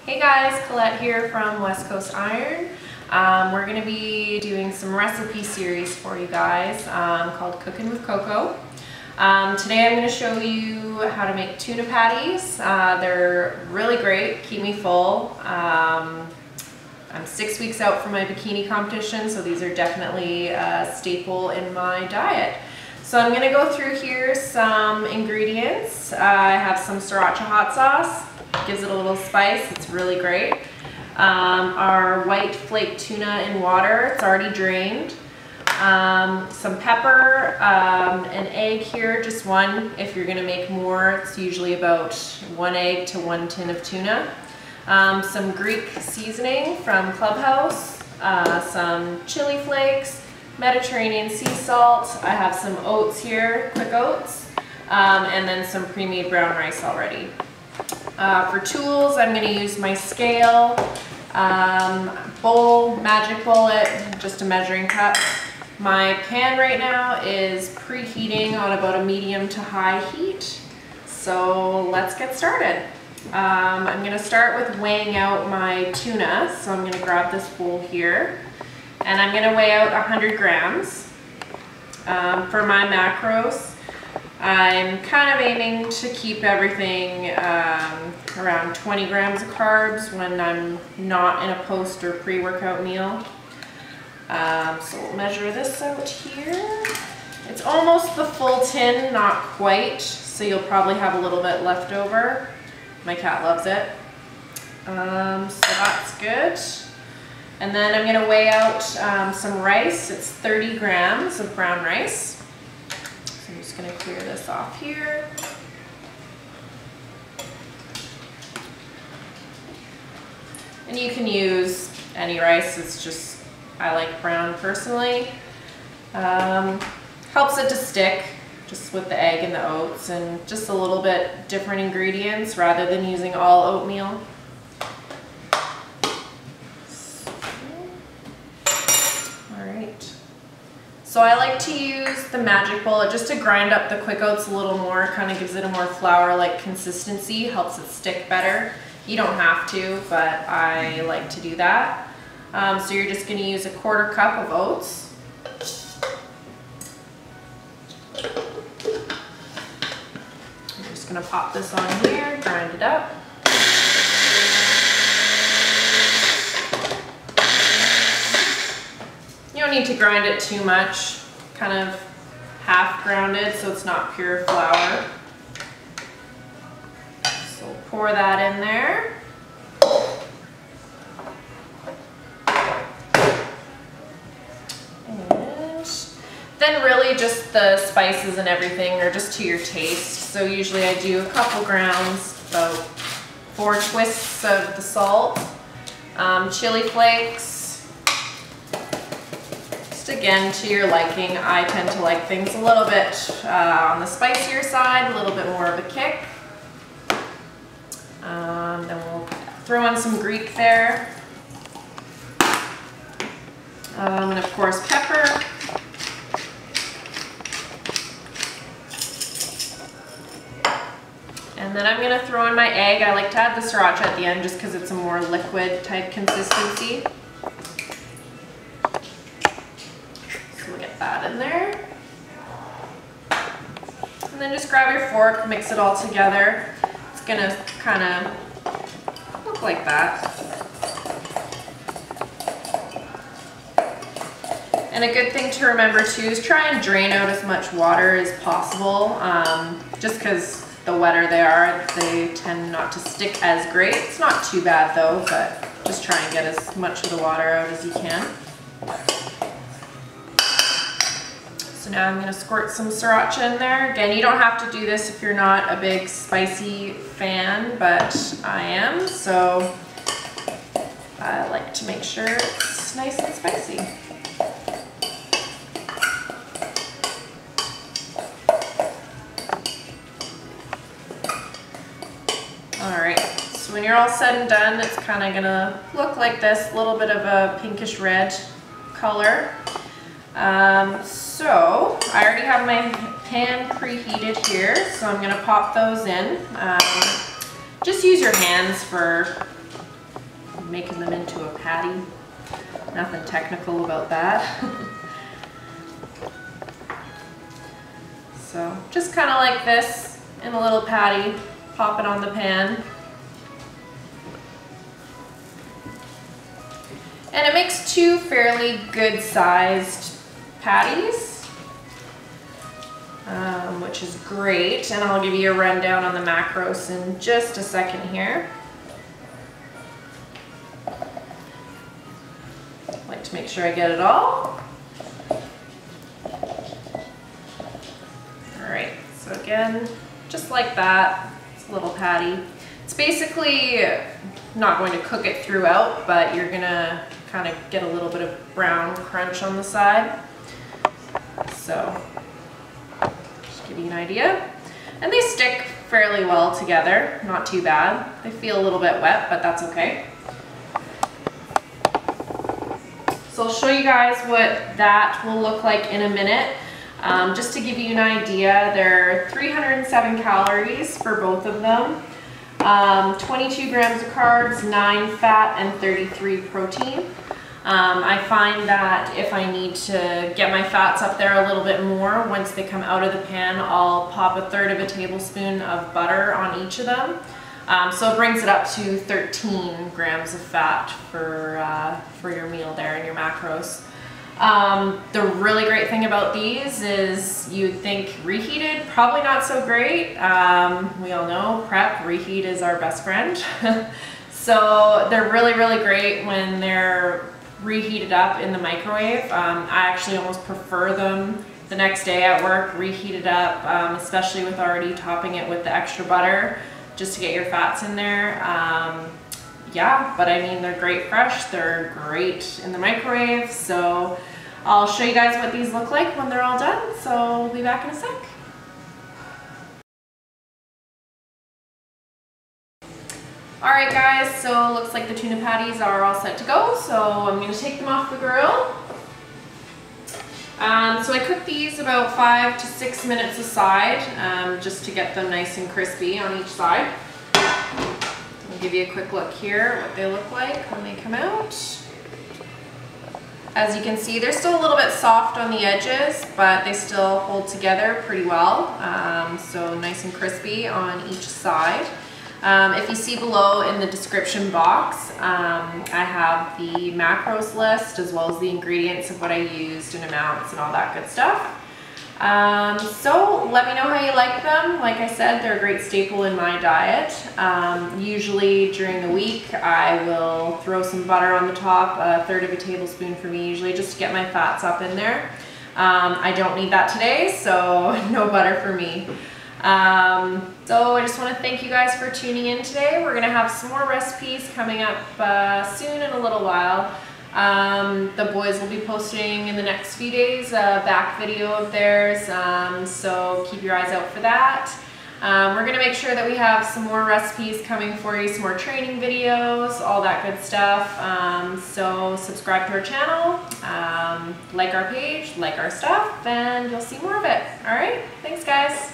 Hey guys, Collette here from West Coast Iron. We're going to be doing some recipe series for you guys called Cooking with COCO. Today I'm going to show you how to make tuna patties. They're really great, keep me full. I'm 6 weeks out from my bikini competition, so these are definitely a staple in my diet. So I'm going to go through here some ingredients. I have some Sriracha Hot Sauce. Gives it a little spice, it's really great. Our white flake tuna in water, it's already drained. Some pepper, an egg here, just one. If you're gonna make more, it's usually about 1 egg to 1 tin of tuna. Some Greek seasoning from Clubhouse, some Chilli Flakes, Mediterranean sea salt. I have some oats here, quick oats, and then some pre-made brown rice already. For tools, I'm going to use my scale, bowl, magic bullet, just a measuring cup. My pan right now is preheating on about a medium to high heat. So let's get started. I'm going to start with weighing out my tuna. So I'm going to grab this bowl here and I'm going to weigh out 100 grams. For my macros, I'm kind of aiming to keep everything around 20 grams of carbs when I'm not in a post or pre-workout meal. So we'll measure this out here. It's almost the full tin, not quite, so you'll probably have a little bit left over. My cat loves it. So that's good. And then I'm going to weigh out some rice. It's 30 grams of brown rice. I'm just going to clear this off here. And you can use any rice, it's just, I like brown personally. Helps it to stick, just with the egg and the oats, and just a little bit different ingredients rather than using all oatmeal. So I like to use the magic bullet just to grind up the quick oats a little more. It kind of gives it a more flour-like consistency, helps it stick better. You don't have to, but I like to do that. So you're just going to use a 1/4 cup of oats. I'm just going to pop this on here, grind it up. You don't need to grind it too much, kind of half grounded so it's not pure flour. So we'll pour that in there. And then really just the spices and everything are just to your taste. So usually I do a couple grounds, about 4 twists of the salt, chili flakes. Again, to your liking. I tend to like things a little bit on the spicier side, a little bit more of a kick. Then we'll throw in some Greek there. And of course pepper. And then I'm going to throw in my egg. I like to add the sriracha at the end just because it's a more liquid type consistency. That in there. And then just grab your fork, mix it all together. It's gonna kind of look like that. And a good thing to remember too is try and drain out as much water as possible. Just because the wetter they are, they tend not to stick as great. It's not too bad though, but just try and get as much of the water out as you can. So now I'm going to squirt some sriracha in there. Again, you don't have to do this if you're not a big spicy fan, but I am, so I like to make sure it's nice and spicy. Alright, so when you're all said and done, it's kind of going to look like this, a little bit of a pinkish red color. So I already have my pan preheated here, so I'm going to pop those in. Just use your hands for making them into a patty. Nothing technical about that. So just kind of like this in a little patty, pop it on the pan. And it makes two fairly good sized patties, which is great. And I'll give you a rundown on the macros in just a second here. I like to make sure I get it all. All right, so again, just like that, it's a little patty. It's basically not going to cook it throughout, but you're gonna kind of get a little bit of brown crunch on the side. So, just give you an idea. And they stick fairly well together, not too bad. They feel a little bit wet, but that's okay. So I'll show you guys what that will look like in a minute. Just to give you an idea, they're 307 calories for both of them. 22 grams of carbs, 9 fat, and 33 protein. I find that if I need to get my fats up there a little bit more, once they come out of the pan, I'll pop 1/3 of a tablespoon of butter on each of them. So it brings it up to 13 grams of fat for your meal there in your macros. The really great thing about these is you'd think reheated, probably not so great. We all know prep, reheat is our best friend. So they're really, really great when they're reheated up in the microwave. I actually almost prefer them the next day at work, reheated up, especially with already topping it with the extra butter, just to get your fats in there. Yeah, but I mean, they're great fresh, they're great in the microwave, so I'll show you guys what these look like when they're all done, so we'll be back in a sec. Alright guys, so looks like the tuna patties are all set to go, so I'm going to take them off the grill. So I cook these about 5 to 6 minutes aside, just to get them nice and crispy on each side. I'll give you a quick look here what they look like when they come out. As you can see, they're still a little bit soft on the edges, but they still hold together pretty well. So nice and crispy on each side. If you see below in the description box, I have the macros list as well as the ingredients of what I used and amounts and all that good stuff. So let me know how you like them. Like I said, they're a great staple in my diet. Usually during the week I will throw some butter on the top, 1/3 of a tablespoon for me usually, just to get my fats up in there. I don't need that today, so no butter for me. So I just want to thank you guys for tuning in today. We're going to have some more recipes coming up soon in a little while. The boys will be posting in the next few days a back video of theirs, so keep your eyes out for that. We're going to make sure that we have some more recipes coming for you, some more training videos, all that good stuff. So subscribe to our channel, like our page, like our stuff, and you'll see more of it. Alright, thanks guys.